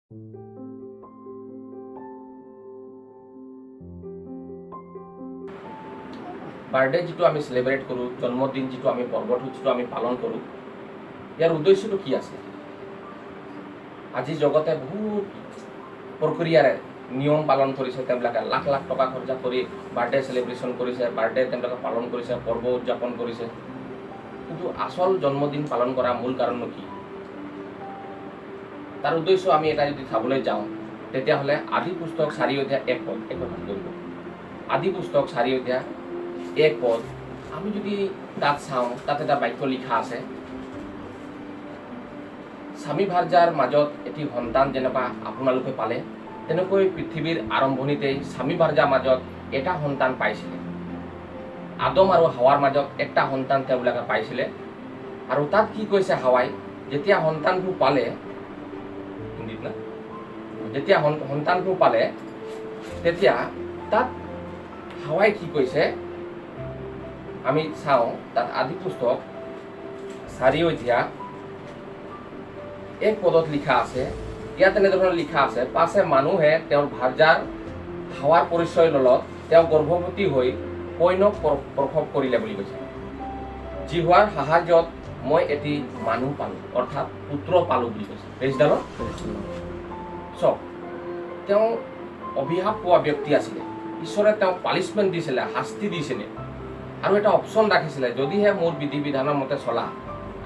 Birthday যিটো আমি celebrate কৰোঁ, জন্মদিন যিটো আমি পৰ্বটো যিটো আমি পালন কৰোঁ, ইয়াৰ উদ্দেশ্যটো কি আছে? আজি জগতে বহুত প্ৰক্ৰিয়াৰে নিয়ম পালন কৰিছে, তেওঁলোকে লাখ লাখ টকা খৰচা কৰি বাৰ্থডে চেলিব্ৰেশ্যন কৰিছে, বাৰ্থডে তেওঁলোকে পালন কৰিছে, পৰ্ব উদযাপন কৰিছে। কিন্তু আচল জন্মদিন পালন কৰা মূল কাৰণনো কি? তাৰ উদ্দেশ্য আমি এটা যদি চাবলৈ যাওঁ, তেতিয়াহ'লে আদি পুস্তক 4 অধ্যায় 1 পদ কৰিব। আদি পুস্তক 4 অধ্যায় 1 পদ আমি যদি তাত চাওঁ, তাত এটা বাক্য লিখা আছে, স্বামী ভাৰ্যাৰ মাজত এটি সন্তান যেনেকুৱা আপোনালোকে পালে, তেনেকৈ পৃথিৱীৰ আৰম্ভণিতেই স্বামী ভাৰ্যাৰ মাজত এটা সন্তান পাইছিলে। আদম আৰু হাৱাৰ মাজত একটা সন্তান তেওঁলোকে পাইছিলে। আৰু তাত কি কৈছে হাৱাই, যেতিয়া সন্তানটো পালে, হিন্দীত না, যেতিয়া সন্তানটো পালে, তেতিয়া তাত হাৱাই কি কৈছে আমি চাওঁ, তাত আদি পুস্তক 4 অধ্যায় 1 পদত লিখা আছে। ইয়াত এনেধৰণে লিখা আছে, পাছে মানুহে তেওঁৰ ভাৰ্যাৰ হাৱাৰ পৰিচয় ল'লত তেওঁ গৰ্ভৱতী হৈ কন্যক প্ৰসৱ কৰিলে বুলি কৈছে। যি হোৱাৰ সাহায্যত মই এটি মানুহ পালোঁ, অৰ্থাৎ পুত্ৰ পালোঁ বুলি কৈছে। প্ৰেজডালত চক, তেওঁ অভিশাপ পোৱা ব্যক্তি আছিলে। ঈশ্বৰে তেওঁক পানিছমেণ্ট দিছিলে, শাস্তি দিছিলে, আৰু এটা অপশ্যন ৰাখিছিলে, যদিহে মোৰ বিধি বিধানৰ মতে চলা,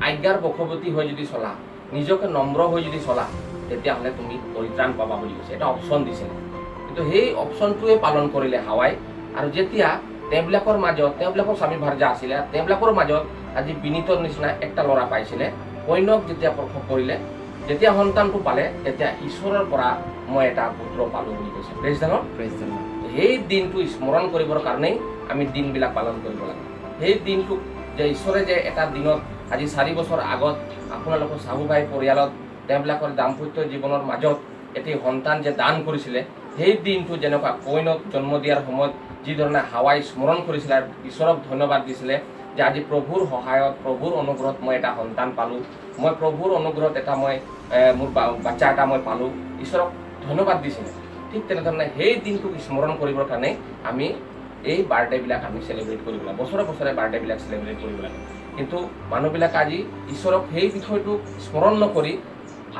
আজ্ঞাৰ বশৱৰ্তী হৈ যদি চলা, নিজকে নম্ৰ হৈ যদি চলা, তেতিয়াহ'লে তুমি পৰিত্ৰাণ পাবা বুলি কৈছে। এটা অপশ্যন দিছিলে, কিন্তু সেই অপশ্যনটোৱে পালন কৰিলে হাৱাই। আৰু যেতিয়া তেওঁবিলাকৰ মাজত, তেওঁবিলাকৰ স্বামী ভাৰ্যা আছিলে, তেওঁবিলাকৰ মাজত আজি বিনীতৰ নিচিনা একটা ল'ৰা পাইছিলে, কন্যক যেতিয়া প্ৰসৱ কৰিলে, যেতিয়া সন্তানটো পালে, তেতিয়া ঈশ্বৰৰ পৰা মই এটা পুত্ৰ পালোঁ বুলি কৈছে। Praise the lord. সেই দিনটো স্মৰণ কৰিবৰ কাৰণেই আমি দিনবিলাক পালন কৰিব লাগে। সেই দিনটোক যে ঈশ্বৰে যে এটা দিনত, আজি 4 বছৰ আগত আপোনালোকৰ শাহু ভাই পৰিয়ালত তেওঁবিলাকৰ দাম্পত্য জীৱনৰ মাজত এটি সন্তান যে দান কৰিছিলে, সেই দিনটো যেনেকুৱা কন্যক জন্ম দিয়াৰ সময়ত যিধৰণে হাৱাই স্মৰণ কৰিছিলে আৰু ঈশ্বৰক ধন্যবাদ দিছিলে যে আজি প্ৰভুৰ সহায়ত, প্ৰভুৰ অনুগ্ৰহত মই এটা সন্তান পালোঁ, মই প্ৰভুৰ অনুগ্ৰহত এটা মোৰ বাচ্চা এটা মই পালোঁ, ঈশ্বৰক ধন্যবাদ দিছিলে। ঠিক তেনেধৰণে সেই দিনটোক স্মৰণ কৰিবৰ কাৰণে আমি এই বাৰ্থডেবিলাক আমি চেলিব্ৰেট কৰিব লাগে, বছৰে বছৰে বাৰ্থডেবিলাক চেলিব্ৰেট কৰিব লাগে। কিন্তু মানুহবিলাক আজি ঈশ্বৰক সেই বিষয়টোক স্মৰণ নকৰি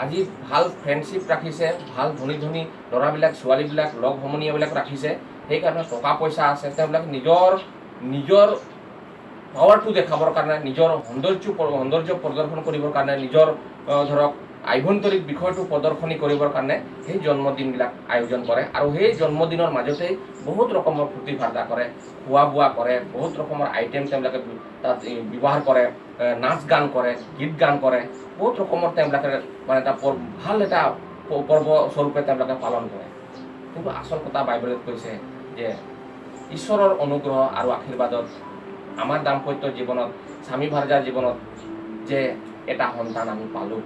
আজি ভাল ফ্ৰেণ্ডশ্বিপ ৰাখিছে, ভাল ধনী ধনী ল'ৰাবিলাক ছোৱালীবিলাক লগ সমনীয়াবিলাক ৰাখিছে। সেইকাৰণে টকা পইচা আছে, তেওঁবিলাক নিজৰ পাৱাৰটো দেখাবৰ কাৰণে, নিজৰ সৌন্দৰ্য প্ৰদৰ্শন কৰিবৰ কাৰণে, নিজৰ ধৰক আভ্যন্তৰিক বিষয়টো প্ৰদৰ্শনী কৰিবৰ কাৰণে সেই জন্মদিনবিলাক আয়োজন কৰে। আৰু সেই জন্মদিনৰ মাজতেই বহুত ৰকমৰ ফূৰ্তি ফাৰ্তা কৰে, খোৱা বোৱা কৰে, বহুত ৰকমৰ আইটেম তেওঁলোকে তাত ব্যৱহাৰ কৰে, নাচ গান কৰে, গীত গান কৰে, বহুত ৰকমৰ তেওঁলোকে এটা ভাল এটা পৰ্ব স্বৰূপে তেওঁলোকে পালন কৰে। কিন্তু আচল কথা বাইবেলত কৈছে যে ঈশ্বৰৰ অনুগ্ৰহ আৰু আশীৰ্বাদত আমাৰ দাম্পত্য জীৱনত, স্বামী ভাৰ্যাৰ জীৱনত যে এটা সন্তান আমি পালোঁ,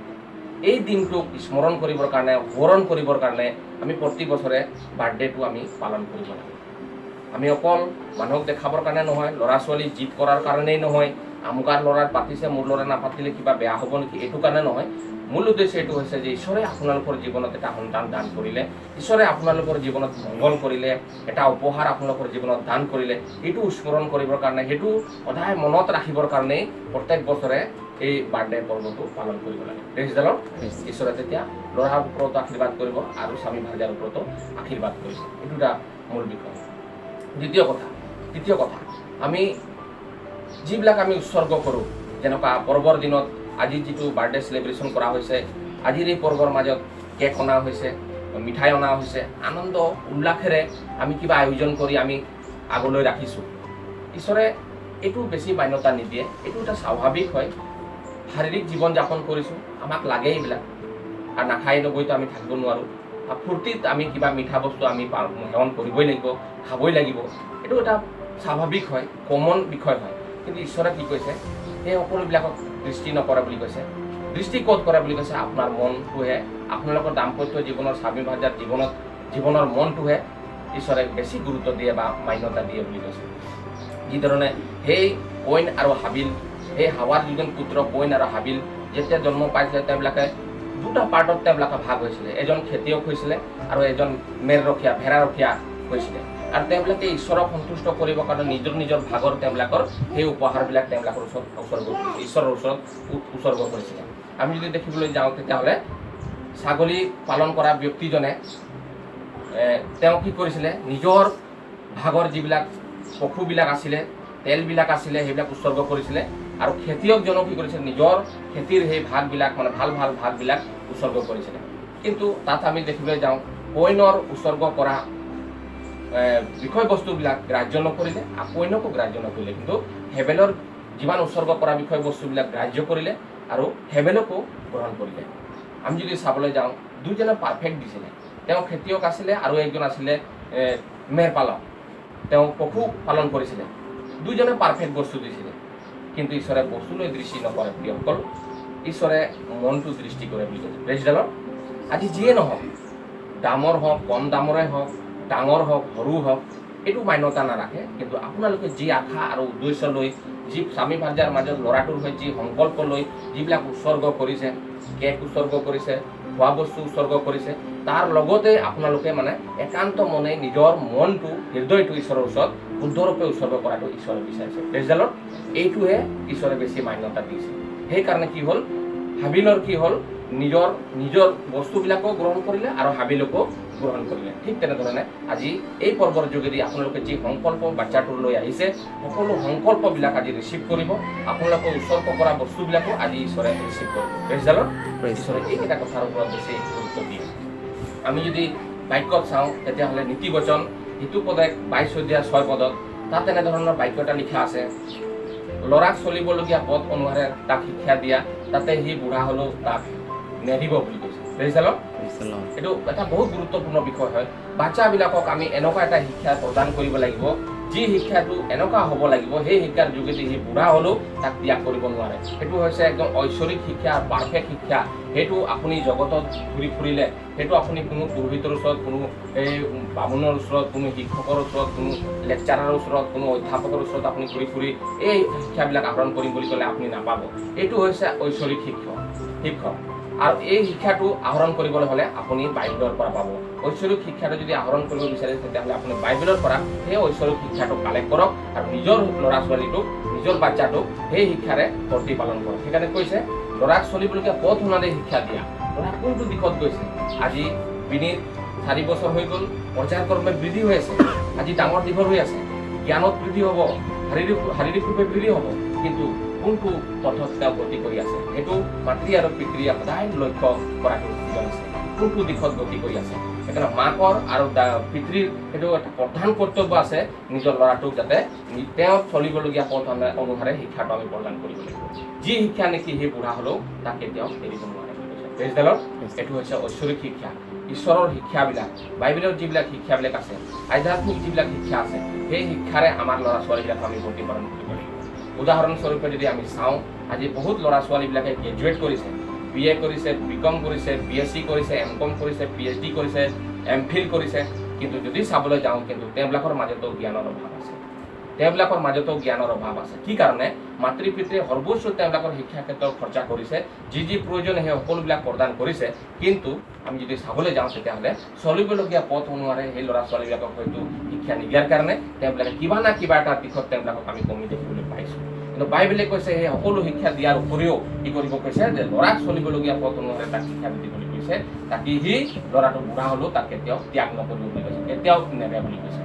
এই দিনটোক স্মৰণ কৰিবৰ কাৰণে, সোঁৱৰণ কৰিবৰ কাৰণে আমি প্ৰতি বছৰে বাৰ্থডেটো আমি পালন কৰিব লাগে। আমি অকল মানুহক দেখাবৰ কাৰণে নহয়, ল'ৰা ছোৱালী জিদ কৰাৰ কাৰণেই নহয়, আমুকাৰ ল'ৰাৰ পাতিছে মোৰ ল'ৰা নাপাতিলে কিবা বেয়া হ'ব নেকি, এইটো কাৰণে নহয়। মূল উদ্দেশ্য এইটো হৈছে যে ঈশ্বৰে আপোনালোকৰ জীৱনত এটা সন্তান দান কৰিলে, ঈশ্বৰে আপোনালোকৰ জীৱনত মংগল কৰিলে, এটা উপহাৰ আপোনালোকৰ জীৱনত দান কৰিলে, এইটো স্মৰণ কৰিবৰ কাৰণে, সেইটো সদায় মনত ৰাখিবৰ কাৰণেই প্ৰত্যেক বছৰে এই বাৰ্থডে পৰ্বটো পালন কৰিব লাগে। Praise the lord. ঈশ্বৰে তেতিয়া ল'ৰাৰ ওপৰতো আশীৰ্বাদ কৰিব আৰু স্বামী ভাৰ্যাৰ ওপৰতো আশীৰ্বাদ কৰিব। এইটো এটা মূল বিষয়। দ্বিতীয় কথা, আমি যিবিলাক আমি উৎসৰ্গ কৰোঁ, যেনেকুৱা পৰ্বৰ দিনত আজি যিটো বাৰ্থডে চেলিব্ৰেশ্যন কৰা হৈছে, আজিৰ এই পৰ্বৰ মাজত কেক অনা হৈছে, মিঠাই অনা হৈছে, আনন্দ উল্লাসেৰে আমি কিবা আয়োজন কৰি আমি আগলৈ ৰাখিছোঁ। ঈশ্বৰে এইটো বেছি মান্যতা নিদিয়ে, এইটো এটা স্বাভাৱিক হয়। শাৰীৰিক জীৱন যাপন কৰিছোঁ, আমাক লাগে এইবিলাক, আৰু নাখাই নগৈতো আমি থাকিব নোৱাৰোঁ। ফূৰ্তিত আমি কিবা মিঠা বস্তু আমি সেৱন কৰিবই লাগিব, খাবই লাগিব, এইটো এটা স্বাভাৱিক হয়, কমন বিষয় হয়। কিন্তু ঈশ্বৰে কি কৈছে, সেই সকলোবিলাকক দৃষ্টি নকৰে বুলি কৈছে। দৃষ্টি ক'ত কৰে বুলি কৈছে, আপোনাৰ মনটোহে, আপোনালোকৰ দাম্পত্য জীৱনৰ, স্বামী ভাৰ্যাৰ জীৱনৰ মনটোহে ঈশ্বৰে বেছি গুৰুত্ব দিয়ে বা মান্যতা দিয়ে বুলি কৈছে। যিধৰণে সেই কইন আৰু হাবিল, সেই হাৱাৰ দুজন পুত্ৰ কইন আৰু হাবিল যেতিয়া জন্ম পাইছিলে, তেওঁবিলাকে দুটা পাৰ্টত তেওঁলোকে ভাগ হৈছিলে, এজন খেতিয়ক হৈছিলে আৰু এজন মেৰ ৰখীয়া ভেড়া ৰখীয়া হৈছিলে। আৰু তেওঁলোকে ঈশ্বৰক সন্তুষ্ট কৰিবৰ কাৰণে নিজৰ নিজৰ ভাগৰ তেওঁলোকৰ সেই উপহাৰবিলাক তেওঁলোকৰ ওচৰত উৎসৰ্গ কৰিছিলে, ঈশ্বৰৰ ওচৰত উৎসৰ্গ কৰিছিলে। আমি যদি দেখিবলৈ যাওঁ তেতিয়াহ'লে ছাগলী পালন কৰা ব্যক্তিজনে তেওঁ কি কৰিছিলে, নিজৰ ভাগৰ যিবিলাক পশুবিলাক আছিলে, তেলবিলাক আছিলে, সেইবিলাক উৎসৰ্গ কৰিছিলে। আৰু খেতিয়কজনক কি কৰিছিলে, নিজৰ খেতিৰ সেই ভাগবিলাক মানে ভাল ভাল ভাগবিলাক উৎসৰ্গ কৰিছিলে। কিন্তু তাত আমি দেখিবলৈ যাওঁ কইনৰ উৎসৰ্গ কৰা বিষয়বস্তুবিলাক গ্ৰাহ্য নকৰিলে, কইনকো গ্ৰাহ্য নকৰিলে, কিন্তু হেবেলৰ যিমান উৎসৰ্গ কৰা বিষয়বস্তুবিলাক গ্ৰাহ্য কৰিলে আৰু হেবেলকো গ্ৰহণ কৰিলে। আমি যদি চাবলৈ যাওঁ দুইজনে পাৰফেক্ট দিছিলে। তেওঁ খেতিয়ক আছিলে আৰু একজন আছিলে মেৰ পালক, তেওঁ পশু পালন কৰিছিলে। দুইজনে পাৰফেক্ট বস্তু দিছিলে, কিন্তু ঈশ্বৰে বস্তুলৈ দৃষ্টি নকৰে প্ৰিয়সকল, ঈশ্বৰে মনটো দৃষ্টি কৰে বুলি কৈছে। Praise the lord. আজি যিয়ে নহওক, দামৰ হওক, কম দামৰে হওক, ডাঙৰ হওক, সৰু হওক, এইটো মান্যতা নাৰাখে। কিন্তু আপোনালোকে যি আশা আৰু উদ্দেশ্য লৈ, যি স্বামী ভাৰ্যাৰ মাজত ল'ৰাটোৰ হৈ যি সংকল্প লৈ যিবিলাক উৎসৰ্গ কৰিছে, কেক উৎসৰ্গ কৰিছে, খোৱা বস্তু উৎসৰ্গ কৰিছে, তাৰ লগতে আপোনালোকে মানে একান্ত মনে নিজৰ মনটো, হৃদয়টো ঈশ্বৰৰ ওচৰত শুদ্ধৰূপে উৎসৰ্গ কৰাটো ঈশ্বৰে বিচাৰিছে। Praise the lord. এইটোহে ঈশ্বৰে বেছি মান্যতা দিছে। সেইকাৰণে কি হ'ল, হাবিলৰ কি হ'ল, নিজৰ বস্তুবিলাকো গ্ৰহণ কৰিলে আৰু হাবিলকো গ্ৰহণ কৰিলে। ঠিক তেনেধৰণে আজি এই পৰ্বৰ যোগেদি আপোনালোকে যি সংকল্প বাচ্চাটোৰ লৈ আহিছে, সকলো সংকল্পবিলাক আজি ৰিচিভ কৰিব। আপোনালোকে উৎসৰ্গ কৰা বস্তুবিলাকো আজি ঈশ্বৰে ৰিচিভ কৰিব। Praise the lord. ঈশ্বৰে এইকেইটা কথাৰ ওপৰত বেছি গুৰুত্ব দিয়ে। আমি যদি বাক্যত চাওঁ তেতিয়াহ'লে নীতিবচন হিতুপদে 22 অধ্যায় 6 পদত তাত এনেধৰণৰ বাক্য এটা লিখা আছে, ল'ৰাক চলিবলগীয়া পথ অনুসাৰে তাক শিক্ষা দিয়া, তাতে সি বুঢ়া হ'লেও তাক নেৰিব বুলি কৈছে। Praise the lord. এইটো এটা বহুত গুৰুত্বপূৰ্ণ বিষয় হয়। বাচ্চাবিলাকক আমি এনেকুৱা এটা শিক্ষা প্ৰদান কৰিব লাগিব, যি শিক্ষাটো এনেকুৱা হ'ব লাগিব, সেই শিক্ষাৰ যোগেদি সি বুঢ়া হ'লেও তাক ত্যাগ কৰিব নোৱাৰে। সেইটো হৈছে একদম ঐশ্বৰিক শিক্ষা, পাৰফেক্ট শিক্ষা। সেইটো আপুনি জগতত ঘূৰি ফুৰিলে, সেইটো আপুনি কোনো পুৰোহিতৰ ওচৰত, কোনো এই বামুণৰ ওচৰত, কোনো শিক্ষকৰ ওচৰত, কোনো লেকচাৰৰ ওচৰত, কোনো অধ্যাপকৰ ওচৰত আপুনি ঘূৰি ফুৰি এই শিক্ষাবিলাক আহৰণ কৰিম বুলি ক'লে আপুনি নাপাব। এইটো হৈছে ঐশ্বৰিক শিক্ষক। আৰু এই শিক্ষাটো আহৰণ কৰিবলৈ হ'লে আপুনি বাইবেলৰ পৰা পাব। ঐশ্বৰিক শিক্ষাটো যদি আহৰণ কৰিব বিচাৰে তেতিয়াহ'লে আপুনি বাইবেলৰ পৰা সেই ঐশ্বৰিক শিক্ষাটো কালেক্ট কৰক আৰু নিজৰ ল'ৰা ছোৱালীটোক, নিজৰ বাচ্চাটোক সেই শিক্ষাৰে প্ৰতিপালন কৰক। সেইকাৰণে কৈছে ল'ৰাক চলিবলগীয়া পথ অনুসাৰে শিক্ষা দিয়া। ল'ৰা কোনটো দিশত গৈছে? আজি বিনীত 4 বছৰ হৈ গ'ল, পৰ্যায়ক্ৰমে বৃদ্ধি হৈ আছে, আজি ডাঙৰ দীঘল হৈ আছে, জ্ঞানত বৃদ্ধি হ'ব, শাৰীৰিক ৰূপে বৃদ্ধি হ'ব, কিন্তু কোনটো পথত তেওঁ গতি কৰি আছে সেইটো মাতৃ আৰু পিতৃয়ে সদায় লক্ষ্য কৰাটো প্ৰয়োজন আছে। কোনটো দিশত গতি কৰি আছে? সেইকাৰণে মাকৰ আৰু পিতৃৰ সেইটো এটা প্ৰধান কৰ্তব্য আছে, নিজৰ ল'ৰাটোক যাতে তেওঁ চলিবলগীয়া পথ অনুসাৰে শিক্ষাটো আমি প্ৰদান কৰিব লাগিব। যি শিক্ষা নেকি সেই বুঢ়া হ'লেও তাক কেতিয়াও এৰিব নোৱাৰে। Praise the lord. এইটো হৈছে ঐশ্বৰিক শিক্ষা, ঈশ্বৰৰ শিক্ষাবিলাক, বাইবেলৰ যিবিলাক শিক্ষাবিলাক আছে, আধ্যাত্মিক যিবিলাক শিক্ষা আছে, সেই শিক্ষাৰে আমাৰ ল'ৰা ছোৱালীবিলাক আমি প্ৰতিপালন কৰিব লাগিব। উদাহৰণস্বৰূপে যদি আমি চাওঁ, আজি বহুত ল'ৰা ছোৱালীবিলাকে গ্ৰেজুৱেট কৰিছে, BA কৰিছে, BCom কৰিছে, BSc কৰিছে, MCom কৰিছে, PhD কৰিছে, MPhil কৰিছে, কিন্তু যদি চাবলৈ যাওঁ কিন্তু তেওঁবিলাকৰ মাজতো জ্ঞানৰ অভাৱ আছে। কি কাৰণে? মাতৃ পিতৃয়ে সৰ্বোচ্চ তেওঁলোকৰ শিক্ষা ক্ষেত্ৰত খৰচা কৰিছে, যি প্ৰয়োজন সেই সকলোবিলাক প্ৰদান কৰিছে, কিন্তু আমি যদি চাবলৈ যাওঁ তেতিয়াহ'লে চলিবলগীয়া পথ অনুসাৰে সেই ল'ৰা ছোৱালীবিলাকক হয়তো শিক্ষা নিদিয়াৰ কাৰণে তেওঁবিলাকে কিবা না কিবা এটা দিশত তেওঁবিলাকক আমি কমি দেখিবলৈ পাইছোঁ। কিন্তু বাইবেলে কৈছে সেই সকলো শিক্ষা দিয়াৰ উপৰিও কি কৰিব কৈছে যে ল'ৰাক চলিবলগীয়া পথ অনুসাৰে তাক শিক্ষা দিবলৈ কৈছে, তাকে সি ল'ৰাটো বুঢ়া হ'লেও তাক কেতিয়াও ত্যাগ নকৰিব বুলি কৈছে, কেতিয়াও নেৰে বুলি কৈছে।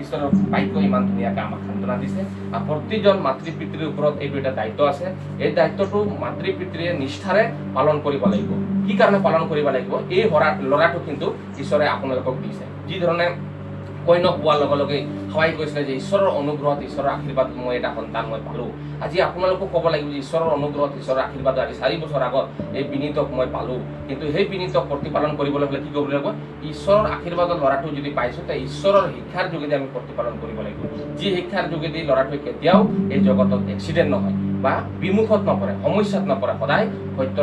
ঈশ্বৰৰ বাক্য ইমান ধুনীয়াকৈ আমাক সান্তনা দিছে। আৰু প্ৰতিজন মাতৃ পিতৃৰ ওপৰত এইটো এটা দায়িত্ব আছে। এই দায়িত্বটো মাতৃ পিতৃয়ে নিষ্ঠাৰে পালন কৰিব লাগিব। কি কাৰণে পালন কৰিব লাগিব? এই ল'ৰাটো কিন্তু ঈশ্বৰে আপোনালোকক দিছে। যি ধৰণে কইনক পোৱাৰ লগে লগে হাৱাই কৈছিলে যে ঈশ্বৰৰ অনুগ্ৰহত, ঈশ্বৰৰ আশীৰ্বাদ মই এটা সন্তান মই পালোঁ। আজি আপোনালোকক ক'ব লাগিব যে ঈশ্বৰৰ অনুগ্ৰহত, ঈশ্বৰৰ আশীৰ্বাদ আজি 4 বছৰ আগত এই বিনীতক মই পালোঁ, কিন্তু সেই বিনীতক প্ৰতিপালন কৰিবলৈ হ'লে কি কৰিব লাগিব? ঈশ্বৰৰ আশীৰ্বাদৰ ল'ৰাটো যদি পাইছোঁ, তে ঈশ্বৰৰ শিক্ষাৰ যোগেদি আমি প্ৰতিপালন কৰিব লাগিব। যি শিক্ষাৰ যোগেদি ল'ৰাটোৱে কেতিয়াও এই জগতত এক্সিডেণ্ট নহয় বা বিমুখত নপৰে, সমস্যাত নপৰে, সদায় সত্য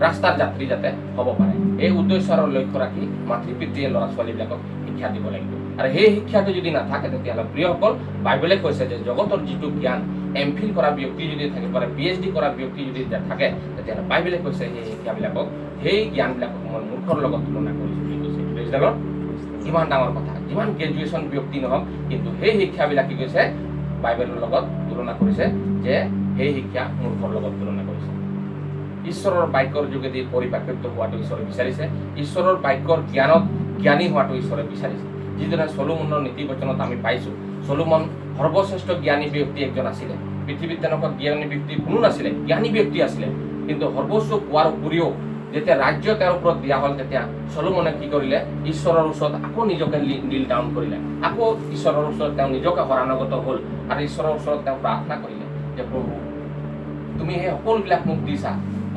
ৰাস্তাৰ যাত্ৰী যাতে হ'ব পাৰে। এই উদ্দেশ্য আৰু লক্ষ্য ৰাখি মাতৃ পিতৃয়ে ল'ৰা ছোৱালীবিলাকক শিক্ষা দিব লাগিব। আৰু সেই শিক্ষাটো যদি নাথাকে তেতিয়াহ'লে প্ৰিয়সকল, বাইবেলে কৈছে যে জগতৰ যিটো জ্ঞান এমফিল কৰা ব্যক্তি যদি থাকিব পাৰে, PhD কৰা ব্যক্তি যদি থাকে, তেতিয়াহ'লে বাইবেলে কৈছে সেই শিক্ষাবিলাকক, সেই জ্ঞানবিলাকক মই মূৰ্খৰ লগত তুলনা কৰিছোঁ বুলি কৈছে। প্ৰেজডালত ইমান ডাঙৰ কথা, যিমান গ্ৰেজুৱেশ্যন ব্যক্তি নহওক, কিন্তু সেই শিক্ষাবিলাক কি কৈছে বাইবেলৰ লগত তুলনা কৰিছে, যে সেই শিক্ষা মূৰ্খৰ লগত তুলনা কৰিছে। ঈশ্বৰৰ বাক্যৰ যোগেদি পৰিপাক্য হোৱাটো ঈশ্বৰে বিচাৰিছে, ঈশ্বৰৰ বাক্যৰ জ্ঞানত জ্ঞানী হোৱাটো ঈশ্বৰে বিচাৰিছে। যিদৰে চলোমনৰ নীতি বচনত আমি পাইছোঁ, চলোমন সৰ্বশ্ৰেষ্ঠ জ্ঞানী ব্যক্তি একজন আছিলে। পৃথিৱীত তেনেকুৱা জ্ঞানী ব্যক্তি কোনো নাছিলে, জ্ঞানী ব্যক্তি আছিলে। কিন্তু সৰ্বোচ্চ পোৱাৰ উপৰিও যেতিয়া ৰাজ্য তেওঁৰ ওপৰত দিয়া হ'ল, তেতিয়া চলোমনে কি কৰিলে, ঈশ্বৰৰ ওচৰত আকৌ নিজকে নীল ডাউন কৰিলে, আকৌ ঈশ্বৰৰ ওচৰত তেওঁ নিজকে শৰণাগত হ'ল আৰু ঈশ্বৰৰ ওচৰত তেওঁ প্ৰাৰ্থনা কৰিলে যে প্ৰভু, তুমি সেই সকলোবিলাক মোক দিছা,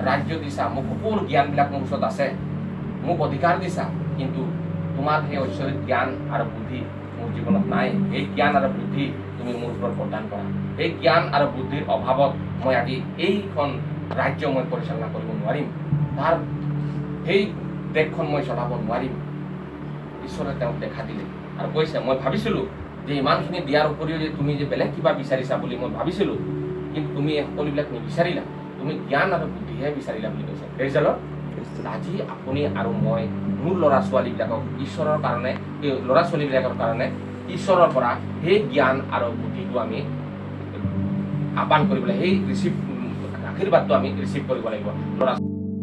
ৰাজ্য দিছা, মোক সকলো জ্ঞানবিলাক মোৰ ওচৰত আছে, মোক অধিকাৰ দিছা, কিন্তু তোমাৰ সেই ঐশ্বৰিক জ্ঞান আৰু বুদ্ধি মোৰ জীৱনত নাই। সেই জ্ঞান আৰু বুদ্ধি তুমি মোৰ ওপৰত প্ৰদান কৰা। সেই জ্ঞান আৰু বুদ্ধিৰ অভাৱত মই আজি এইখন ৰাজ্য মই পৰিচালনা কৰিব নোৱাৰিম, তাৰ সেই দেশখন মই চলাব নোৱাৰিম। ঈশ্বৰে তেওঁক দেখা দিলে আৰু কৈছে, মই ভাবিছিলোঁ যে ইমানখিনি দিয়াৰ উপৰিও যে তুমি যে বেলেগ কিবা বিচাৰিছা বুলি মই ভাবিছিলোঁ, কিন্তু তুমি এই সকলোবিলাক নিবিচাৰিলা, তুমি জ্ঞান আৰু বুদ্ধিহে বিচাৰিলা বুলি কৈছে। প্ৰেজডালত আজি আপুনি আৰু মই মোৰ ল'ৰা ছোৱালীবিলাকক ঈশ্বৰৰ কাৰণে, এই ল'ৰা ছোৱালীবিলাকৰ কাৰণে ঈশ্বৰৰ পৰা সেই জ্ঞান আৰু বুদ্ধিটো আমি আহ্বান কৰিব লাগিব, সেই আশীৰ্বাদটো আমি ৰিচিভ কৰিব লাগিব। ল'ৰা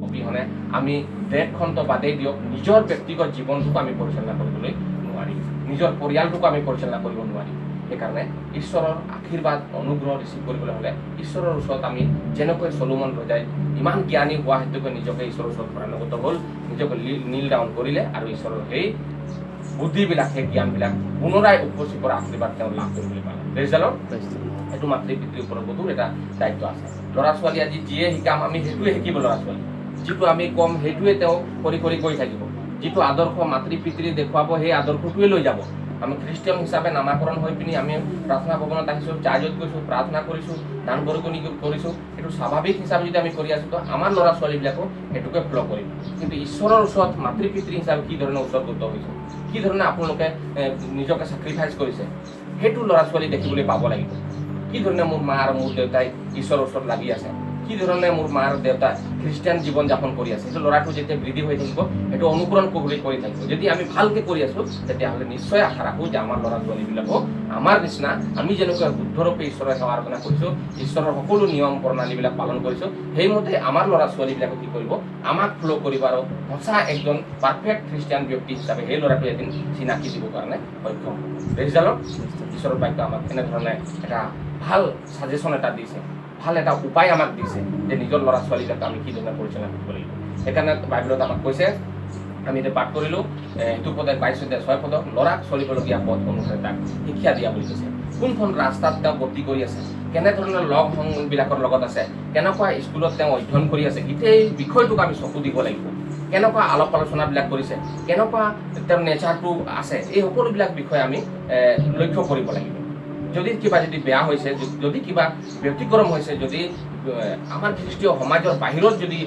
অবিহনে আমি দেশখনটো বাদেই দিয়ক, নিজৰ ব্যক্তিগত জীৱনটোকো আমি পৰিচালনা কৰিবলৈ নোৱাৰিম, নিজৰ পৰিয়ালটোকো আমি পৰিচালনা কৰিব নোৱাৰিম। সেইকাৰণে ঈশ্বৰৰ আশীৰ্বাদ অনুগ্ৰহ ৰিচিভ কৰিবলৈ হ'লে ঈশ্বৰৰ ওচৰত আমি যেনেকৈ চলোমন ৰজাই ইমান জ্ঞানী হোৱা হেতুকে নিজকে ঈশ্বৰৰ ওচৰত শৰণাগত হ'ল, নিজকে নীল ডাউন কৰিলে আৰু ঈশ্বৰৰ সেই বুদ্ধিবিলাক, সেই জ্ঞানবিলাক পুনৰাই উপচি পৰা আশীৰ্বাদ তেওঁ লাভ কৰিবলৈ পালে। প্ৰেজডালত সেইটো মাতৃ পিতৃৰ ওপৰত গধুৰ এটা দায়িত্ব আছে। ল'ৰা ছোৱালী আজি যিয়ে শিকাম আমি সেইটোৱে শিকিব, ল'ৰা ছোৱালী যিটো আমি কম সেইটোৱে তেওঁ কৰি কৰি গৈ থাকিব, যিটো আদৰ্শ মাতৃ পিতৃ দেখুৱাব সেই আদৰ্শটোৱে লৈ যাব। আমি খ্ৰীষ্টিয়ান হিচাপে নামাকৰণ হৈ পিনি আমি প্ৰাৰ্থনা ভৱনত আহিছোঁ, চাৰ্জত গৈছোঁ, প্ৰাৰ্থনা কৰিছোঁ, দান বৰঙণি কৰিছোঁ, সেইটো স্বাভাৱিক হিচাপে যদি আমি কৰি আছোঁ, তো আমাৰ ল'ৰা ছোৱালীবিলাকো সেইটোকে ফ'ল' কৰিম। কিন্তু ঈশ্বৰৰ ওচৰত মাতৃ পিতৃ হিচাপে কি ধৰণে উৎসৰ্গিত হৈছে, কি ধৰণে আপোনালোকে নিজকে ছেক্ৰিফাইচ কৰিছে, সেইটো ল'ৰা ছোৱালী দেখিবলৈ পাব লাগিব। কি ধৰণে মোৰ মা আৰু মোৰ দেউতাই ঈশ্বৰৰ ওচৰত লাগি আছে, কি ধৰণে মোৰ মা আৰু দেউতা খ্ৰীষ্টিয়ান জীৱন যাপন কৰি আছে, সেইটো ল'ৰাটো যেতিয়া বৃদ্ধি হৈ থাকিব, সেইটো অনুকৰণ কৰি থাকিব। যদি আমি ভালকৈ কৰি আছোঁ, তেতিয়াহ'লে নিশ্চয় আশা ৰাখোঁ যে আমাৰ ল'ৰা ছোৱালীবিলাকো আমাৰ নিচিনা, আমি যেনেকৈ শুদ্ধৰূপে ঈশ্বৰৰ সেৱা আৰাধনা কৰিছোঁ, ঈশ্বৰৰ সকলো নিয়ম প্ৰণালীবিলাক পালন কৰিছোঁ, সেইমতে আমাৰ ল'ৰা ছোৱালীবিলাকে কি কৰিব, আমাক ফ'ল' কৰিব আৰু সঁচা একজন পাৰফেক্ট খ্ৰীষ্টিয়ান ব্যক্তি হিচাপে সেই ল'ৰাটো এদিন চিনাকি দিবৰ কাৰণে সক্ষম হ'ব। প্ৰেজডালত ঈশ্বৰৰ বাক্য আমাক এনেধৰণে এটা ভাল ছাজেশ্যন এটা দিছে, ভাল এটা উপায় আমাক দিছে যে নিজৰ ল'ৰা ছোৱালীবিলাকক আমি কি ধৰণে পৰিচালনা কৰিব লাগিব। সেইকাৰণে বাইবেলত আমাক কৈছে, আমি এতিয়া পাঠ কৰিলোঁ 22-6 পদক, ল'ৰাক চলিবলগীয়া পথ অনুসাৰে তাক শিক্ষা দিয়া বুলি কৈছে। কোনখন ৰাস্তাত তেওঁ গতি কৰি আছে, কেনেধৰণৰ লগ সংগবিলাকৰ লগত আছে, কেনেকুৱা স্কুলত তেওঁ অধ্যয়ন কৰি আছে, গোটেই বিষয়টোক আমি চকু দিব লাগিব। কেনেকুৱা আলাপ আলোচনাবিলাক কৰিছে, কেনেকুৱা তেওঁৰ নেচাৰটো আছে, এই সকলোবিলাক বিষয়ে আমি লক্ষ্য কৰিব লাগিব। যদি কিবা বেয়া হৈছে, যদি কিবা ব্যতিক্ৰম হৈছে, যদি আমাৰ খ্ৰীষ্টীয় সমাজৰ বাহিৰত যদি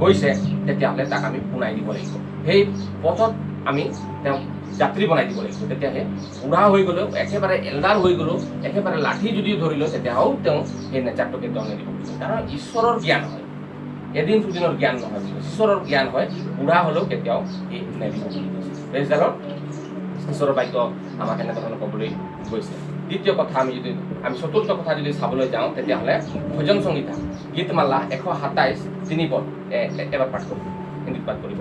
গৈছে, তেতিয়াহ'লে তাক আমি পোনাই দিব লাগিব। সেই পথত আমি তেওঁক যাত্ৰী বনাই দিব লাগিব। তেতিয়াহে বুঢ়া হৈ গ'লেও, একেবাৰে এল্ডাৰ হৈ গ'লেও, একেবাৰে লাঠি যদিও ধৰিলেও, তেতিয়াও তেওঁ সেই নেচাৰটো কেতিয়াও নেদিব। কাৰণ ঈশ্বৰৰ জ্ঞান হয়, এদিন দুদিনৰ জ্ঞান নহয়, ঈশ্বৰৰ জ্ঞান হয়, বুঢ়া হ'লেও কেতিয়াও সি নেদিব। প্ৰেজডালত ঈশ্বৰৰ বাক্য আমাক এনেধৰণে ক'বলৈ গৈছে। দ্বিতীয় কথা আমি চতুৰ্থ কথা যদি চাবলৈ যাওঁ, তেতিয়াহ'লে ভজন সংগীতা গীতমালা 127 পদ এবাৰ পাঠ কৰিব, হিন্দীত পাঠ কৰিব।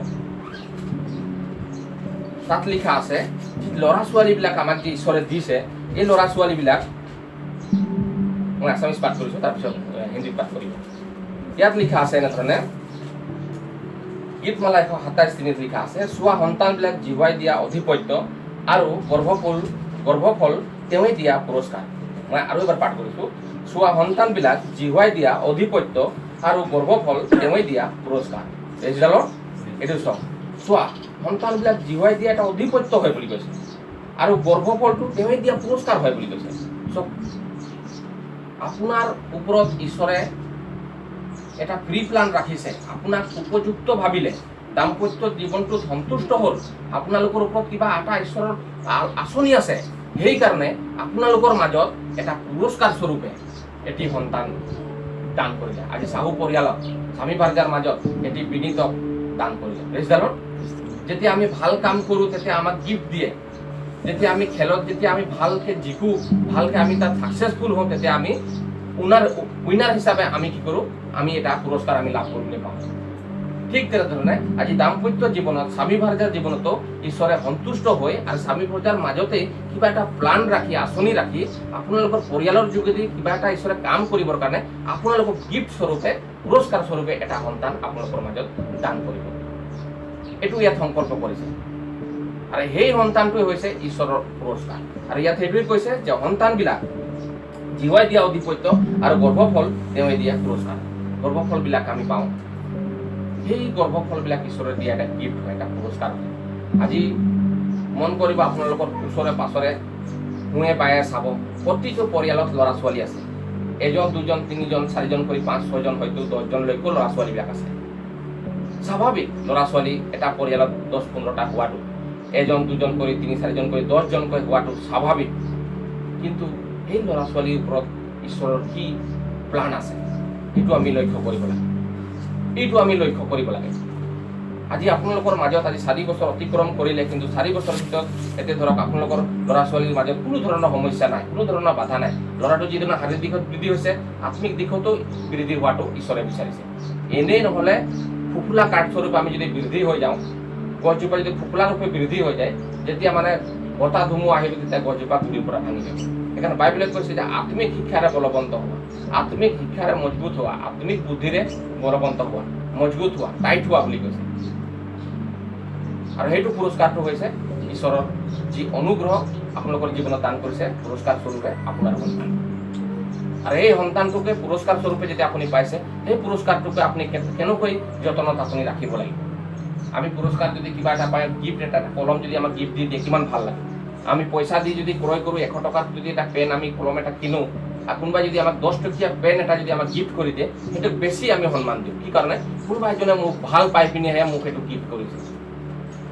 তাত লিখা আছে, ল'ৰা ছোৱালীবিলাক আমাক যে ঈশ্বৰে দিছে, এই ল'ৰা ছোৱালীবিলাক, মই আছামিজ পাঠ কৰিছোঁ, তাৰপিছত হিন্দীত পাঠ কৰিব। ইয়াত লিখা আছে এনেধৰণে, গীতমালা 127 লিখা আছে, চোৱা সন্তানবিলাক জিহুৱাই দিয়া অধিপত্য আৰু গৰ্ভফল তেওঁৱে দিয়া পুৰস্কাৰ। মই আৰু এবাৰ পাঠ কৰিছোঁ, চোৱা সন্তানবিলাক জিহুৱাই দিয়া অধিপত্য আৰু গৰ্ভফল তেওঁৱে দিয়া পুৰস্কাৰ। প্ৰেজডালত এইটো চোৱা সন্তানবিলাক জিহুৱাই দিয়া এটা অধিপত্য হয় বুলি কৈছে, আৰু গৰ্ভফলটো তেওঁৱে দিয়া পুৰস্কাৰ হয় বুলি কৈছে। চব আপোনাৰ ওপৰত ঈশ্বৰে এটা প্ৰি প্লান ৰাখিছে, আপোনাক উপযুক্ত ভাবিলে, দাম্পত্য জীৱনটোত সন্তুষ্ট হ'ল, আপোনালোকৰ ওপৰত কিবা এটা ঈশ্বৰৰ আঁচনি আছে, সেইকাৰণে আপোনালোকৰ মাজত এটা পুৰস্কাৰ স্বৰূপে এটি সন্তান দান কৰিলে। আজি চাহু পৰিয়ালত স্বামী ভাৰ্যাৰ মাজত এটি বিনীতক দান কৰিলে। Praise the lord. যেতিয়া আমি ভাল কাম কৰোঁ তেতিয়া আমাক গিফ্ট দিয়ে। যেতিয়া আমি খেলত যেতিয়া আমি ভালকৈ জিকোঁ, ভালকৈ আমি তাত ছাকচেছফুল হওঁ, তেতিয়া আমি উইনাৰ হিচাপে আমি কি কৰোঁ, আমি এটা পুৰস্কাৰ আমি লাভ কৰিবলৈ পাওঁ। ঠিক তেনেধৰণে আজি দাম্পত্য জীৱনত স্বামী ভাৰ্যাৰ জীৱনতো ঈশ্বৰে সন্তুষ্ট হৈ আৰু স্বামী ভাৰ্যাৰ মাজতে কিবা এটা প্লান ৰাখি, আঁচনি ৰাখি আপোনালোকৰ পৰিয়ালৰ যোগেদি কিবা এটা ঈশ্বৰে কাম কৰিবৰ কাৰণে আপোনালোকক গিফ্ট স্বৰূপে, পুৰস্কাৰ স্বৰূপে এটা সন্তান আপোনালোকৰ মাজত দান কৰিব। এইটো ইয়াত সংকল্প কৰিছে আৰু সেই সন্তানটোৱে হৈছে ঈশ্বৰৰ পুৰস্কাৰ। আৰু ইয়াত সেইটোৱে কৈছে যে সন্তানবিলাক জীৱাই দিয়া আধিপত্য আৰু গৰ্ভফল তেওঁৱে দিয়া পুৰস্কাৰ। গৰ্ভফলবিলাক আমি পাওঁ, সেই গৰ্ভফলবিলাক ঈশ্বৰে দিয়া এটা গিফ্ট হয়, এটা পুৰস্কাৰ হয়। আজি মন কৰিব আপোনালোকৰ ওচৰে পাছৰে শুৱে বায়ে চাব, প্ৰতিটো পৰিয়ালত ল'ৰা ছোৱালী আছে। এজন, দুজন, তিনিজন, চাৰিজন কৰি 5-6জন হয়তো 10জনলৈকো ল'ৰা ছোৱালীবিলাক আছে। স্বাভাৱিক ল'ৰা ছোৱালী এটা পৰিয়ালত 10-15টা হোৱাটো, এজন, দুজন কৰি 3-4জন কৰি 10জনকৈ হোৱাটো স্বাভাৱিক। কিন্তু সেই ল'ৰা ছোৱালীৰ ওপৰত ঈশ্বৰৰ কি প্লান আছে সেইটো আমি লক্ষ্য কৰিব লাগে। এইটো আমি লক্ষ্য কৰিব লাগে। আজি আপোনালোকৰ মাজত আজি 4 বছৰ অতিক্ৰম কৰিলে, কিন্তু 4 বছৰৰ ভিতৰত এতিয়া ধৰক আপোনালোকৰ ল'ৰা ছোৱালীৰ মাজত কোনো ধৰণৰ সমস্যা নাই, কোনো ধৰণৰ বাধা নাই। ল'ৰাটো যিদিনা শাৰীৰিক দিশত বৃদ্ধি হৈছে, আত্মিক দিশতো বৃদ্ধি হোৱাটো ঈশ্বৰে বিচাৰিছে। এনেই নহ'লে ফুফুলা কাঠস্বৰূপে আমি যদি বৃদ্ধি হৈ যাওঁ, গছজোপা যদি ফুফুলা ৰূপে বৃদ্ধি হৈ যায়, যেতিয়া মানে বতাহ ধুমুহা আহিব তেতিয়া গছজোপা গুৰিৰ পৰা ভাঙি যাব। সেইকাৰণে বাইবেলে কৈছে যে আত্মিক শিক্ষাৰে বলৱন্ত হোৱা, আত্মিক শিক্ষাৰে মজবুত হোৱা, আত্মিক বুদ্ধিৰে বলৱন্ত হোৱা, মজবুত হোৱা, টাইট হোৱা বুলি কৈছে। আৰু সেইটো পুৰস্কাৰটো হৈছে ঈশ্বৰৰ যি অনুগ্ৰহ আপোনালোকৰ জীৱনত দান কৰিছে পুৰস্কাৰ স্বৰূপে আপোনাৰ সন্তান। আৰু এই সন্তানটোকে পুৰস্কাৰ স্বৰূপে যেতিয়া আপুনি পাইছে, সেই পুৰস্কাৰটোকে আপুনি কেনেকৈ যতনত আপুনি ৰাখিব লাগিব। আমি পুৰস্কাৰ যদি কিবা এটা পাই, গিফ্ট এটা কলম যদি আমাক গিফ্ট দি দিয়ে কিমান ভাল লাগে। আমি পইচা দি যদি ক্ৰয় কৰোঁ, 100 টকাত যদি এটা পেন আমি কলম এটা কিনো, আৰু কোনোবাই যদি আমাক 10 টকীয়া পেন এটা যদি আমাক গিফ্ট কৰি দিয়ে, সেইটোক বেছি আমি সন্মান দিওঁ। কি কাৰণে? কোনোবা এজনে মোক ভাল পাই পিনেহে মোক সেইটো গিফ্ট কৰিছে।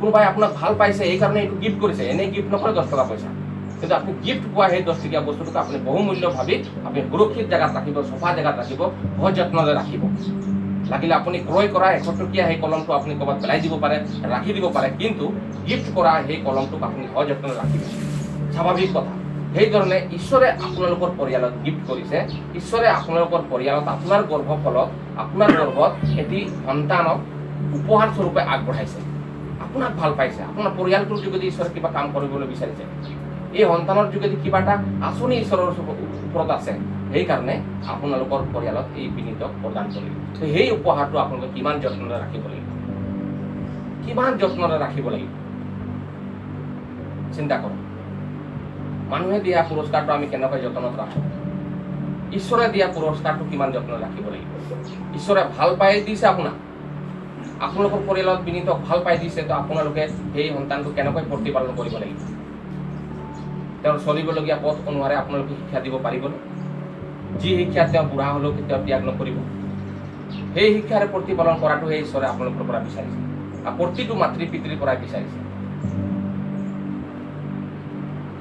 কোনোবাই আপোনাক ভাল পাইছে এই কাৰণে এইটো গিফ্ট কৰিছে, এনেই গিফ্ট নকৰে 10 টকা পইচা। কিন্তু আপুনি গিফ্ট পোৱা সেই 10 টকীয়া বস্তুটোক আপুনি বহুমূল্য ভাবি আপুনি সুৰক্ষিত জেগাত ৰাখিব, চফা জেগাত ৰাখিব, সহজ যত্নৰে ৰাখিব। লাগিলে আপুনি ক্ৰয় কৰা 100 টকীয়া সেই কলমটো আপুনি ক'ৰবাত পেলাই দিব পাৰে, ৰাখি দিব পাৰে, কিন্তু গিফ্ট কৰা সেই কলমটোক আপুনি সহজ যত্নৰে ৰাখিব। স্বাভাৱিক কথা। সেইধৰণে ঈশ্বৰে আপোনালোকৰ পৰিয়ালত গিফ্ট কৰিছে। ঈশ্বৰে আপোনালোকৰ পৰিয়ালত আপোনাৰ গৰ্ভফলত, আপোনাৰ গৰ্ভত এটি সন্তানক উপহাৰ স্বৰূপে আগবঢ়াইছে। আপোনাক ভাল পাইছে, আপোনাৰ পৰিয়ালটোৰ যোগেদি ঈশ্বৰে কিবা কাম কৰিবলৈ বিচাৰিছে। এই সন্তানৰ যোগেদি কিবা এটা আঁচনি ঈশ্বৰৰ ওপৰত আছে, সেইকাৰণে আপোনালোকৰ পৰিয়ালত এই বিনীতক প্ৰদান কৰিলে। সেই উপহাৰটো আপোনালোকে কিমান যত্নৰে ৰাখিব লাগিব, কিমান যত্নৰে ৰাখিব লাগিব চিন্তা কৰক। মানুহে দিয়া পুৰস্কাৰটো আমি কেনেকৈ যত্নত ৰাখোঁ, ঈশ্বৰে দিয়া পুৰস্কাৰটো কিমান যত্ন ৰাখিব লাগিব। ঈশ্বৰে ভাল পাই দিছে আপোনাক, আপোনালোকৰ পৰিয়ালত বিনীতক ভাল পাই দিছে, তো আপোনালোকে সেই সন্তানটো কেনেকৈ প্ৰতিপালন কৰিব লাগিব। তেওঁৰ চলিবলগীয়া পথ অনুসাৰে আপোনালোকে শিক্ষা দিব পাৰিবনে? যি শিক্ষা তেওঁ বুঢ়া হ'লেও কেতিয়াও ত্যাগ নকৰিব, সেই শিক্ষাৰে প্ৰতিপালন কৰাটোহে ঈশ্বৰে আপোনালোকৰ পৰা বিচাৰিছে, আৰু প্ৰতিটো মাতৃ পিতৃৰ পৰাই বিচাৰিছে।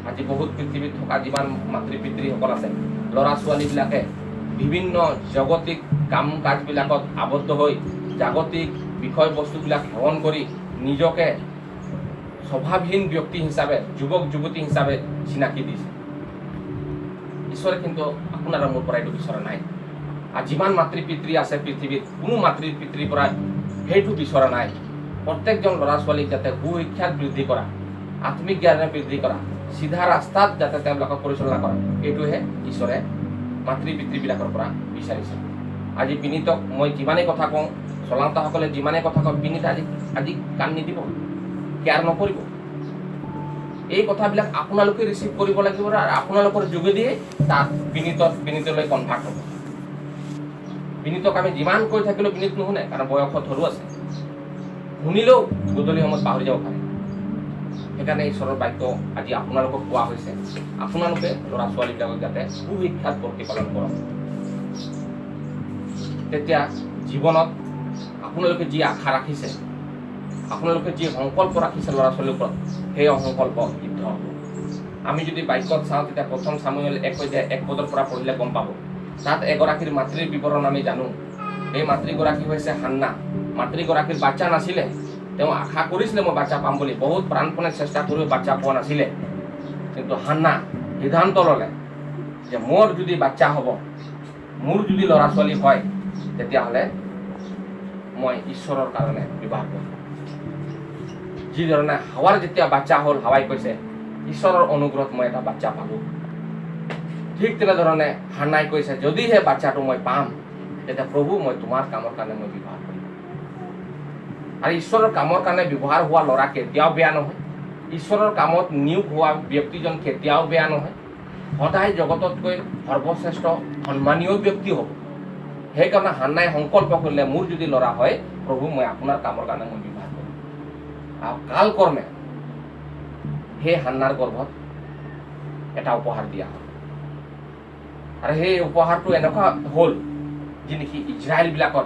আজি বহুত পৃথিৱীত থকা যিমান মাতৃ পিতৃসকল আছে, ল'ৰা ছোৱালীবিলাকে বিভিন্ন জগতিক কাম কাজবিলাকত আবদ্ধ হৈ জাগতিক বিষয়বস্তুবিলাক সেৱন কৰি নিজকে স্বভাৱহীন ব্যক্তি হিচাপে, যুৱক যুৱতী হিচাপে চিনাকি দিছে। ঈশ্বৰে কিন্তু আপোনাৰ মোৰ পৰা এইটো বিচৰা নাই। আৰু যিমান মাতৃ পিতৃ আছে পৃথিৱীত, কোনো মাতৃ পিতৃৰ পৰা সেইটো বিচৰা নাই। প্ৰত্যেকজন ল'ৰা ছোৱালীক যাতে সুশিক্ষাত বৃদ্ধি কৰা, আত্মিক জ্ঞানে বৃদ্ধি কৰা, চিধা ৰাস্তাত যাতে তেওঁলোকক পৰিচালনা কৰা, এইটোহে ঈশ্বৰে মাতৃ পিতৃবিলাকৰ পৰা বিচাৰিছে। আজি বিনীতক মই যিমানেই কথা কওঁ, চলাওঁতাসকলে যিমানেই কথা কওঁ, বিনীত আজি কাণ নিদিব, কেয়াৰ নকৰিব। এই কথাবিলাক আপোনালোকে ৰিচিভ কৰিব লাগিব আৰু আপোনালোকৰ যোগেদিয়ে তাত বিনীতলৈ কনভাৰ্ট হ'ব। বিনীতক আমি যিমান কৈ থাকিলেও বিনীত নুশুনে, কাৰণ বয়সত সৰু আছে, শুনিলেও গধূলি সময়ত পাহৰি যাব পাৰে। সেইকাৰণে ঈশ্বৰৰ বাক্য আজি আপোনালোকক কোৱা হৈছে, আপোনালোকে ল'ৰা ছোৱালীবিলাকক যাতে সুশিক্ষাত প্ৰতিপালন কৰক। তেতিয়া জীৱনত আপোনালোকে যি আশা ৰাখিছে, আপোনালোকে যি সংকল্প ৰাখিছে ল'ৰা ছোৱালীৰ ওপৰত, সেই সংকল্প সিদ্ধ হ'ব। আমি যদি বাক্যত চাওঁ, তেতিয়া 1 সামুৱেল 1 অধ্যায় 1 পদৰ পৰা পঢ়িলে গম পাব তাত এগৰাকীৰ মাতৃৰ বিৱৰণ আমি জানো। এই মাতৃগৰাকী হৈছে হান্না। মাতৃগৰাকীৰ বাচ্চা নাছিলে, তেওঁ আশা কৰিছিলে মই বাচ্চা পাম বুলি, বহুত প্ৰাণপণে চেষ্টা কৰিও বাচ্চা পোৱা নাছিলে। কিন্তু হান্না সিদ্ধান্ত ল'লে যে মোৰ যদি বাচ্চা হ'ব, মোৰ যদি ল'ৰা ছোৱালী হয়, তেতিয়াহ'লে মই ঈশ্বৰৰ কাৰণে বিবাহ কৰিম। যিধৰণে হাৱাৰ যেতিয়া বাচ্চা হ'ল, হাৱাই কৈছে ঈশ্বৰৰ অনুগ্ৰহত মই এটা বাচ্চা পালোঁ। ঠিক তেনেধৰণে হান্নাই কৈছে যদিহে বাচ্চাটো মই পাম, তেতিয়া প্ৰভু মই তোমাৰ কামৰ কাৰণে মই ব্যৱহাৰ কৰিম। আৰু ঈশ্বৰৰ কামৰ কাৰণে ব্যৱহাৰ হোৱা ল'ৰা কেতিয়াও বেয়া নহয়। ঈশ্বৰৰ কামত নিয়োগ হোৱা ব্যক্তিজন কেতিয়াও বেয়া নহয়। সদায় জগততকৈ সৰ্বশ্ৰেষ্ঠ সন্মানীয় ব্যক্তি হ'ব। সেইকাৰণে হান্নাই সংকল্প কৰিলে মোৰ যদি ল'ৰা হয়, প্ৰভু মই আপোনাৰ কামৰ কাৰণে মই ব্যৱহাৰ কৰিম। আৰু কালক্ৰমে সেই হান্নাৰ গৰ্ভত এটা উপহাৰ দিয়া হ'ল। আৰু সেই উপহাৰটো এনেকুৱা হ'ল যি নেকি ইজৰাইলবিলাকৰ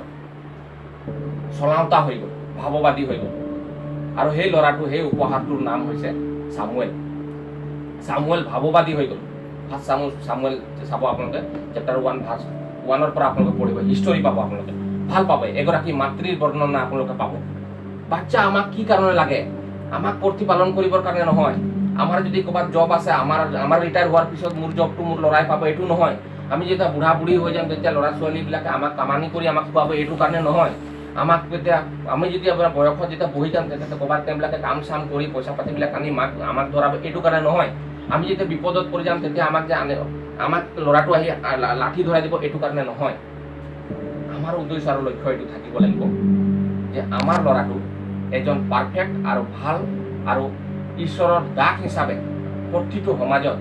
চলাওঁতা হৈ গ'ল, ভাৱবাদী হৈ গ'ল। আৰু সেই ল'ৰাটো, সেই উপহাৰটোৰ নাম হৈছে চামুৱেল। চামুৱেল ভাৱবাদী হৈ গ'ল। ফাৰ্ষ্ট চামুৱেল চাব আপোনালোকে, চেপ্টাৰ 1 ভাৰ্চ 1 পৰা আপোনালোকে পঢ়িব, হিষ্টৰী পাব আপোনালোকে, ভাল পাব। এগৰাকী মাতৃৰ বৰ্ণনা আপোনালোকে পাব। বাচ্চা আমাক কি কাৰণে লাগে? আমাক প্ৰতিপালন কৰিবৰ কাৰণে নহয়। আমাৰ যদি ক'ৰবাত জব আছে, আমাৰ ৰিটায়াৰ হোৱাৰ পিছত মোৰ জবটো মোৰ ল'ৰাই পাব, এইটো নহয়। আমি যেতিয়া বুঢ়া বুঢ়ী হৈ যাম, তেতিয়া ল'ৰা ছোৱালীবিলাকে আমাক কামানি কৰি আমাক খুৱাব, এইটো কাৰণে নহয়। আমাক তেতিয়া আমি যেতিয়া বয়সত যেতিয়া বহি যাম, তেতিয়া ক'ৰবাত তেওঁবিলাকে কাম চাম কৰি পইচা পাতিবিলাক আনি আমাক ধৰাব, এইটো কাৰণে নহয়। আমি যেতিয়া বিপদত পৰি যাম, তেতিয়া আমাক যে আমাক ল'ৰাটো আহি লাঠি ধৰাই দিব, এইটো কাৰণে নহয়। আমাৰ উদ্দেশ্য আৰু লক্ষ্য এইটো থাকিব লাগিব যে আমাৰ ল'ৰাটো এজন পাৰফেক্ট আৰু ভাল আৰু ঈশ্বৰৰ দাস হিচাপে প্ৰতিটো সমাজত,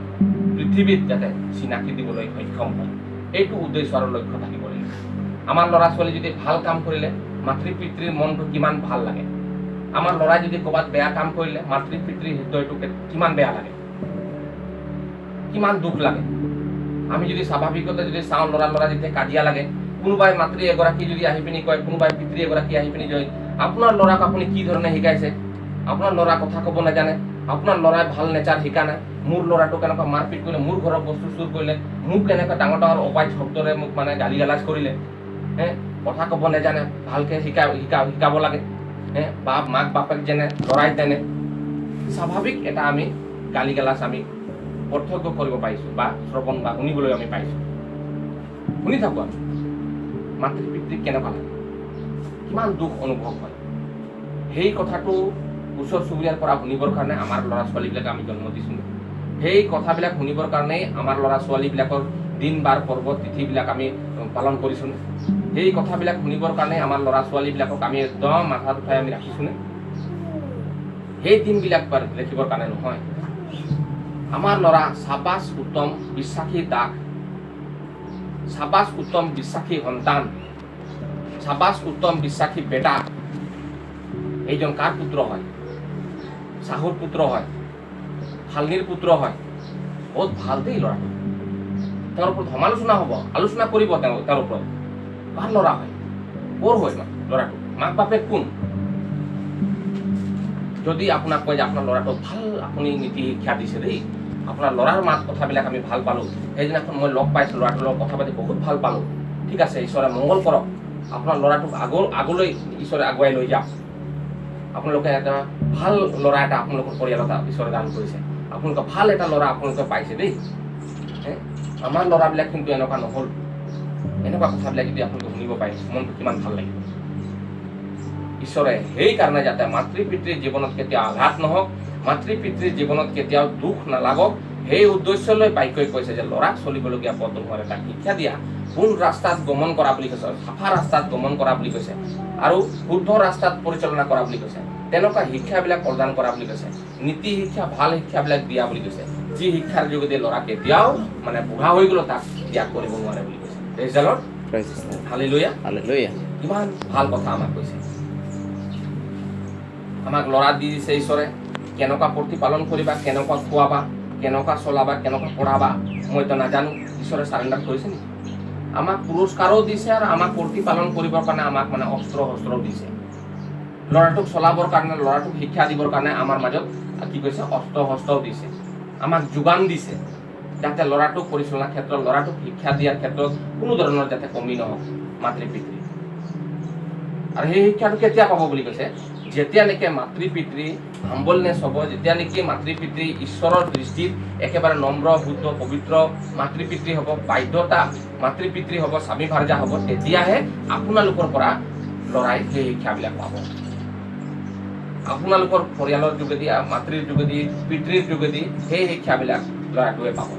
পৃথিৱীত যাতে চিনাকি দিবলৈ সক্ষম হয়, এইটো উদ্দেশ্য আৰু লক্ষ্য থাকিব লাগিব। আমাৰ ল'ৰা ছোৱালী যদি ভাল কাম কৰিলে মাতৃ পিতৃৰ মনটো কিমান ভাল লাগে। আমাৰ ল'ৰাই যদি ক'ৰবাত বেয়া কাম কৰিলে মাতৃ পিতৃৰ হৃদয়টো কিমান বেয়া লাগে, কিমান দুখ লাগে। আমি যদি স্বাভাৱিকতে যদি চাওঁ, ল'ৰা যেতিয়া কাজিয়া লাগে, কোনোবাই মাতৃ এগৰাকী যদি আহি পিনি কয়, কোনোবাই পিতৃ এগৰাকী আহি পিনি কয়, আপোনাৰ ল'ৰাক আপুনি কি ধৰণে শিকাইছে? আপোনাৰ ল'ৰা কথা ক'ব নাজানে, আপোনাৰ ল'ৰাই ভাল নেচাৰ শিকা নাই, মোৰ ল'ৰাটো কেনেকুৱা মাৰপিট কৰিলে, মোৰ ঘৰৰ বস্তু চুৰ কৰিলে, মোক কেনেকুৱা ডাঙৰ ডাঙৰ অবাইজ শব্দৰে মোক মানে গালি গালাজ কৰিলে, কথা ক'ব নাজানে, ভালকৈ শিকাব লাগে। মাক বাপেক যেনে ল'ৰাই তেনে, স্বাভাৱিক এটা আমি গালি গালাজ আমি প্ৰত্যক্ষ কৰিব পাৰিছোঁ বা শ্ৰৱণ বা শুনিবলৈ আমি পাইছোঁ। শুনি থাকোঁ আমি মাতৃ পিতৃক কেনেকুৱা লাগে, কিমান দুখ অনুভৱ হয়। সেই কথাটো ওচৰ চুবুৰীয়াৰ পৰা শুনিবৰ কাৰণে আমাৰ ল'ৰা ছোৱালীবিলাক আমি জন্ম দিছোঁ। সেই কথাবিলাক শুনিবৰ কাৰণেই আমাৰ ল'ৰা ছোৱালীবিলাকৰ দিন বাৰ পৰ্বত তিথিবিলাক আমি পালন কৰিছোঁ। সেই কথাবিলাক শুনিবৰ কাৰণে আমাৰ ল'ৰা ছোৱালীবিলাকক আমি একদম মাথাত উঠাই আমি ৰাখিছোঁনে? সেই দিনবিলাক দেখিবৰ কাৰণে নহয়। আমাৰ ল'ৰা চাবাচ উত্তম বিশ্বাসী দাস, চাবাচ উত্তম বিশ্বাসী সন্তান, চাবাচ উত্তম বিশ্বাসী বেটা। এইজন কাৰ পুত্ৰ হয়? শাহুৰ পুত্ৰ হয়, শালনীৰ পুত্ৰ হয়। বহুত ভাল দেই ল'ৰাটো। তেওঁৰ ওপৰত সমালোচনা হ'ব, আলোচনা কৰিব তেওঁৰ ওপৰত। কাৰ ল'ৰা হয়? ক'ৰ হয় ল'ৰাটো? মাক বাপেক কোন? যদি আপোনাক কয় যে আপোনাৰ ল'ৰাটো ভাল, আপুনি নীতি শিক্ষা দিছে দেই, আপোনাৰ ল'ৰাৰ মাত কথাবিলাক আমি ভাল পালোঁ, সেইদিনাখন মই লগ পাইছোঁ, ল'ৰাটোৰ লগত কথা পাতি বহুত ভাল পালোঁ, ঠিক আছে, ঈশ্বৰে মংগল কৰক, আপোনাৰ ল'ৰাটোক আগলৈ ঈশ্বৰে আগুৱাই লৈ যাওক। আপোনালোকে এটা ভাল ল'ৰা এটা আপোনালোকৰ পৰিয়ালত ঈশ্বৰে দান কৰিছে, আপোনালোকে ভাল এটা ল'ৰা আপোনালোকে পাইছে দেই। আমাৰ ল'ৰাবিলাক কিন্তু এনেকুৱা নহ'ল। এনেকুৱা কথাবিলাক যদি আপোনালোকে শুনিব পাৰে, মনটো কিমান ভাল লাগিব। ঈশ্বৰে সেইকাৰণে যাতে মাতৃ পিতৃৰ জীৱনত কেতিয়াও আঘাত নহওক, মাতৃ পিতৃৰ জীৱনত কেতিয়াও দুখ নালাগক, সেই উদ্দেশ্যলৈ বাক্যই কৈছে যে ল'ৰাক চলিবলগীয়া পথসমূহৰ এটা শিক্ষা দিয়া, কোন ৰাস্তাত গমন কৰা বুলি কৈছে, চাফা ৰাস্তাত গমন কৰা বুলি কৈছে, আৰু শুদ্ধ ৰাস্তাত পৰিচালনা কৰা বুলি কৈছে। তেনেকুৱা শিক্ষাবিলাক প্ৰদান কৰা বুলি কৈছে, নীতি শিক্ষা, ভাল শিক্ষাবিলাক দিয়া বুলি কৈছে, যি শিক্ষাৰ যোগেদি ল'ৰা কেতিয়াও মানে বুঢ়া হৈ গ'লেও তাক ত্যাগ কৰিব নোৱাৰে বুলি কৈছে। Praise the lord, hallelujah, hallelujah. কিমান ভাল কথা আমাক কৈছে। আমাক ল'ৰা দি দিছে ঈশ্বৰে, কেনেকুৱা প্ৰতিপালন কৰিবা, কেনেকুৱা খোৱাবা, কেনেকুৱা চলাবা, কেনেকুৱা পঢ়াবা, মইতো নাজানো। ঈশ্বৰে চাৰেণ্ডাৰ কৰিছে নেকি? আমাক পুৰস্কাৰো দিছে আৰু আমাক প্ৰতিপালন কৰিবৰ কাৰণে আমাক মানে অস্ত্ৰ শস্ত্ৰও দিছে। ল'ৰাটোক চলাবৰ কাৰণে, ল'ৰাটোক শিক্ষা দিবৰ কাৰণে আমাৰ মাজত কি কৈছে? অস্ত্ৰ শস্ত্ৰও দিছে, আমাক যোগান দিছে। যাতে ল'ৰাটোক পৰিচালনাৰ ক্ষেত্ৰত ল'ৰাটোক শিক্ষা দিয়াৰ ক্ষেত্ৰত কোনো ধৰণৰ যাতে কমি নহওক মাতৃ পিতৃ। আৰু সেই শিক্ষাটো কেতিয়া পাব বুলি কৈছে, যেতিয়া নেকি মাতৃ পিতৃ হাম্বলনেছ হ'ব, যেতিয়া নেকি মাতৃ পিতৃ ঈশ্বৰৰ দৃষ্টিত একেবাৰে নম্ৰ শুদ্ধ পবিত্ৰ মাতৃ পিতৃ হ'ব, বাধ্যতা মাতৃ পিতৃ হ'ব, স্বামী ভাৰ্যা হ'ব, তেতিয়াহে আপোনালোকৰ পৰা ল'ৰাই সেই শিক্ষাবিলাক পাব। আপোনালোকৰ পৰিয়ালৰ যোগেদি মাতৃৰ যোগেদি পিতৃৰ যোগেদি সেই শিক্ষাবিলাক ল'ৰাটোৱে পাব।